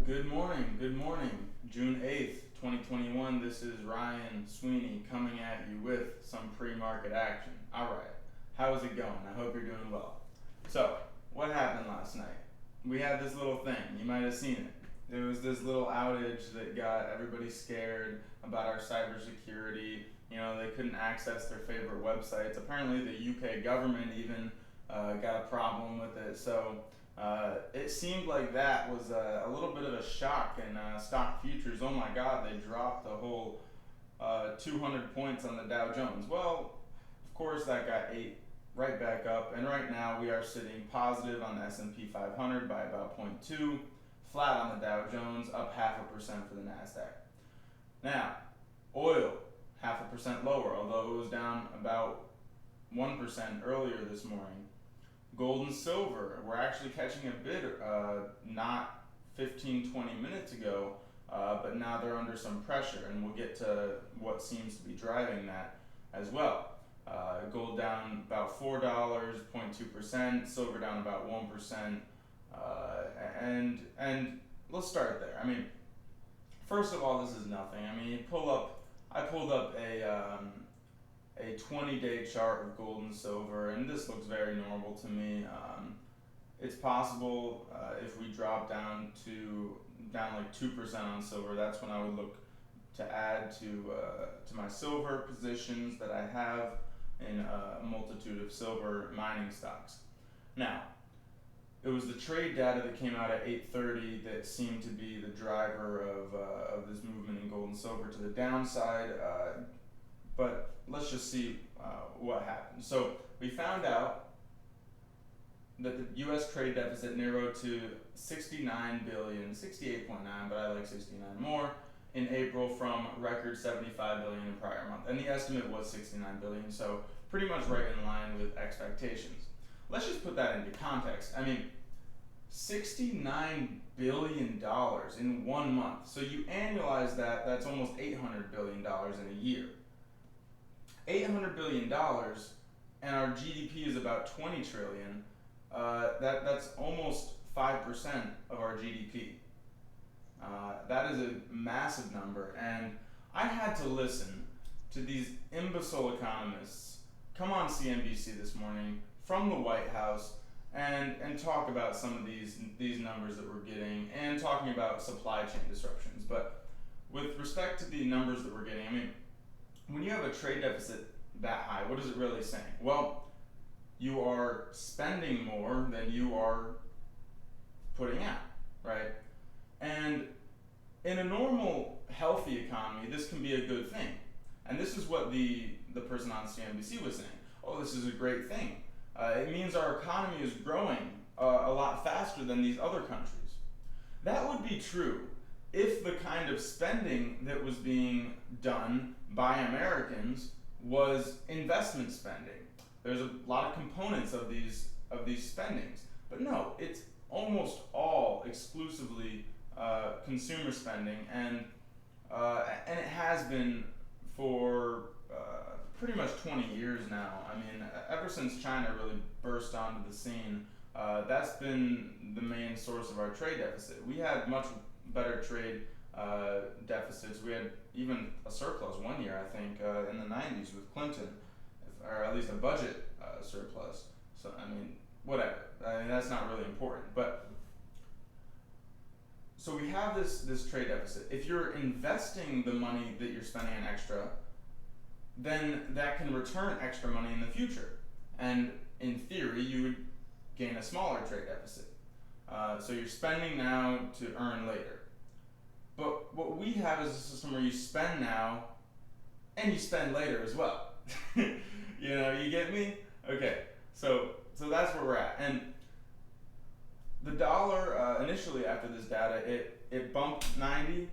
Good morning. June 8th, 2021. This is Ryan Sweeney coming at you with some pre-market action. Alright, how is it going? I hope you're doing well. So, what happened last night? We had this little thing, you might have seen it. There was this little outage that got everybody scared about our cybersecurity. You know, they couldn't access their favorite websites. Apparently, the UK government even got a problem with it. So, it seemed like that was a little bit of a shock in stock futures. Oh my God, they dropped a whole 200 points on the Dow Jones. Well, of course that got ate right back up, and right now we are sitting positive on the S&P 500 by about 0.2, flat on the Dow Jones, up 0.5% for the Nasdaq. Now, oil 0.5% lower, although it was down about 1% earlier this morning. Gold and silver, we're actually catching a bid not 15-20 minutes ago, but now they're under some pressure, and we'll get to what seems to be driving that as well. Gold down about $4, 0.2%, silver down about 1%, and let's start there. I mean, first of all, this is nothing. I mean, I pulled up a 20-day chart of gold and silver, and this looks very normal to me. It's possible if we drop down like 2% on silver, that's when I would look to add to my silver positions that I have in a multitude of silver mining stocks. Now, it was the trade data that came out at 8:30 that seemed to be the driver of this movement in gold and silver to the downside. But let's just see what happened. So we found out that the U.S. trade deficit narrowed to 69 billion, 68.9, but I like 69 more, in April from record 75 billion in prior month. And the estimate was 69 billion, so pretty much right in line with expectations. Let's just put that into context. I mean, $69 billion in 1 month. So you annualize that, that's almost $800 billion in a year. $800 billion, and our GDP is about 20 trillion. That's almost 5% of our GDP. That is a massive number, and I had to listen to these imbecile economists come on CNBC this morning from the White House and talk about some of these numbers that we're getting, and talking about supply chain disruptions. But with respect to the numbers that we're getting, I mean, when you have a trade deficit that high, what is it really saying? Well, you are spending more than you are putting out, right? And in a normal, healthy economy, this can be a good thing. And this is what the person on CNBC was saying. Oh, this is a great thing. It means our economy is growing a lot faster than these other countries. That would be true if the kind of spending that was being done by Americans was investment spending. There's a lot of components of these spendings, but no, it's almost all exclusively consumer spending, and it has been for pretty much 20 years now. I mean, ever since China really burst onto the scene, that's been the main source of our trade deficit. We had much better trade deficits. We had even a surplus 1 year, I think, in the 90s with Clinton, or at least a budget surplus. So, I mean, whatever. I mean, that's not really important. But so we have this trade deficit. If you're investing the money that you're spending on extra, then that can return extra money in the future. And in theory, you would gain a smaller trade deficit. So you're spending now to earn later. But what we have is a system where you spend now and you spend later as well. You know, you get me? Okay, so that's where we're at. And the dollar, initially after this data, it bumped 90,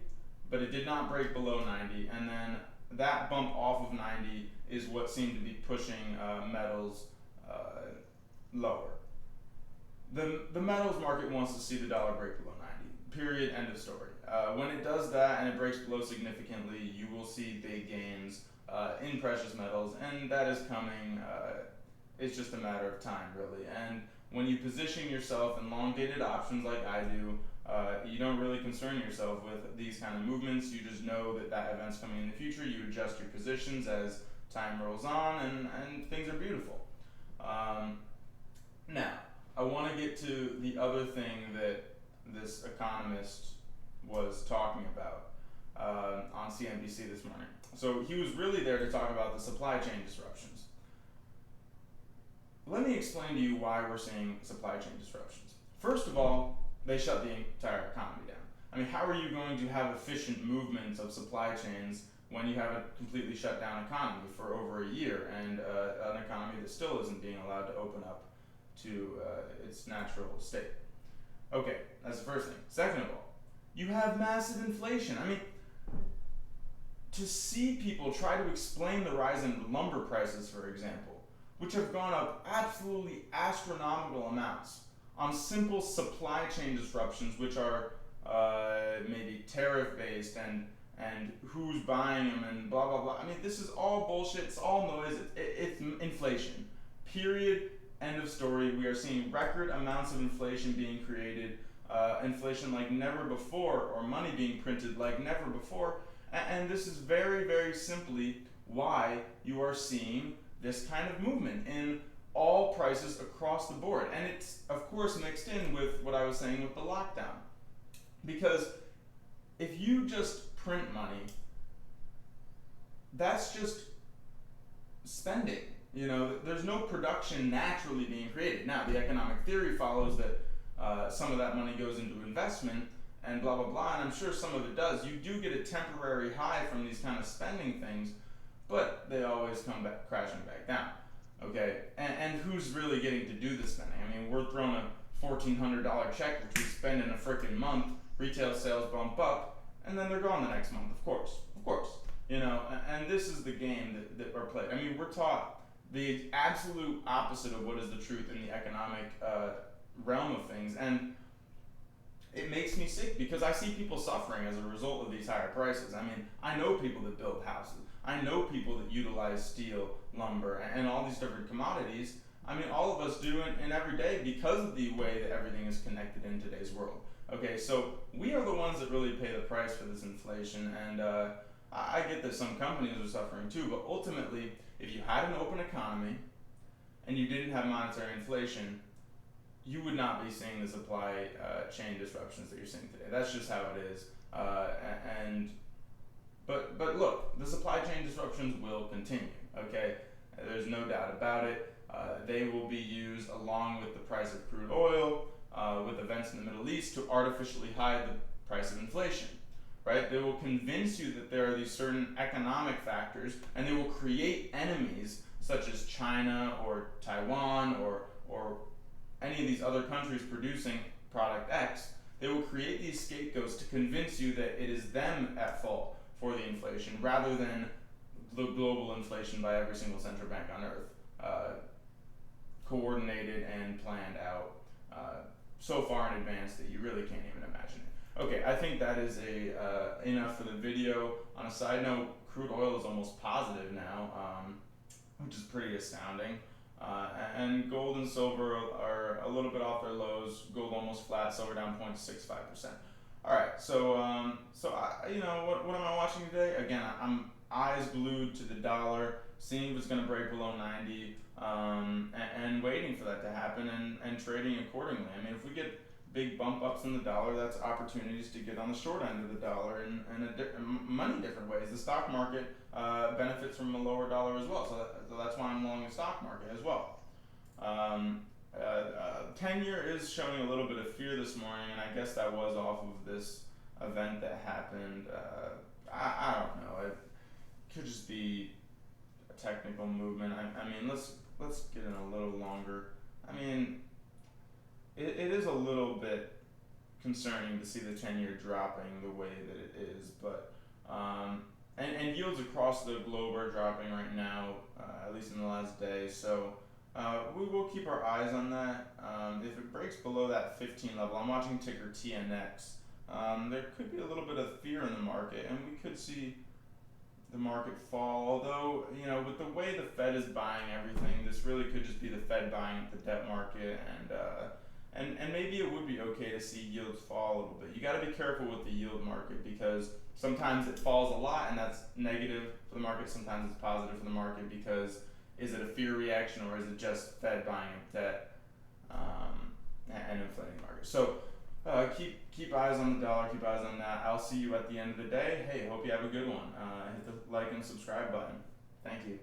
but it did not break below 90. And then that bump off of 90 is what seemed to be pushing metals lower. The metals market wants to see the dollar break below 90. Period. End of story. When it does that and it breaks below significantly, you will see big gains in precious metals, and that is coming. It's just a matter of time, really. And when you position yourself in long-dated options like I do, you don't really concern yourself with these kind of movements. You just know that that event's coming in the future. You adjust your positions as time rolls on, and things are beautiful. Um, Now, I want to get to the other thing that this economist was talking about on CNBC this morning. So he was really there to talk about the supply chain disruptions. Let me explain to you why we're seeing supply chain disruptions. First of all, they shut the entire economy down. I mean, how are you going to have efficient movements of supply chains when you have a completely shut down economy for over a year, and an economy that still isn't being allowed to open up to its natural state? Okay, that's the first thing. Second of all, you have massive inflation. I mean, to see people try to explain the rise in lumber prices, for example, which have gone up absolutely astronomical amounts on simple supply chain disruptions, which are maybe tariff based, and who's buying them and blah blah blah. I mean, this is all bullshit. It's all noise. It's inflation. Period. End of story. We are seeing record amounts of inflation being created, inflation like never before, or money being printed like never before. And this is very, very simply why you are seeing this kind of movement in all prices across the board. And it's, of course, mixed in with what I was saying with the lockdown. Because if you just print money, that's just spending. You know, there's no production naturally being created. Now, the economic theory follows that some of that money goes into investment and blah, blah, blah, and I'm sure some of it does. You do get a temporary high from these kind of spending things, but they always come back crashing back down. Okay, and who's really getting to do the spending? I mean, we're throwing a $1,400 check, which we spend in a freaking month, retail sales bump up, and then they're gone the next month, of course. You know, and this is the game that we're playing. I mean, we're taught the absolute opposite of what is the truth in the economic realm of things, and it makes me sick because I see people suffering as a result of these higher prices. I mean, I know people that build houses. I know people that utilize steel, lumber, and all these different commodities. I mean, all of us do in every day because of the way that everything is connected in today's world. Okay, so we are the ones that really pay the price for this inflation, and I get that some companies are suffering too, but ultimately, if you had an open economy and you didn't have monetary inflation, you would not be seeing the supply chain disruptions that you're seeing today. That's just how it is. But look, the supply chain disruptions will continue. Okay, there's no doubt about it. They will be used along with the price of crude oil, with events in the Middle East, to artificially hide the price of inflation. Right? They will convince you that there are these certain economic factors, and they will create enemies such as China or Taiwan or any of these other countries producing product X. They will create these scapegoats to convince you that it is them at fault for the inflation, rather than the global inflation by every single central bank on earth, coordinated and planned out so far in advance that you really can't even imagine it. Okay, I think that is enough for the video. On a side note, crude oil is almost positive now, which is pretty astounding. And gold and silver are a little bit off their lows. Gold almost flat, silver down 0.65%. All right, so what am I watching today? Again, I'm eyes glued to the dollar, seeing if it's going to break below 90, and waiting for that to happen, and trading accordingly. I mean, if we get big bump ups in the dollar, that's opportunities to get on the short end of the dollar in many different ways. The stock market benefits from a lower dollar as well, so that's why I'm long the stock market as well. 10-year is showing a little bit of fear this morning, and I guess that was off of this event that happened. I don't know. It could just be a technical movement. I mean, let's get in a little longer. I mean, it is a little bit concerning to see the 10-year dropping the way that it is, but and yields across the globe are dropping right now, at least in the last day. So we will keep our eyes on that. If it breaks below that 15 level, I'm watching ticker TNX. There could be a little bit of fear in the market, and we could see the market fall. Although, with the way the Fed is buying everything, this really could just be the Fed buying the debt market, and maybe it would be okay to see yields fall a little bit. You got to be careful with the yield market because sometimes it falls a lot and that's negative for the market. Sometimes it's positive for the market because is it a fear reaction or is it just Fed buying of debt and inflating the market? So keep eyes on the dollar, keep eyes on that. I'll see you at the end of the day. Hey, hope you have a good one. Hit the like and subscribe button. Thank you.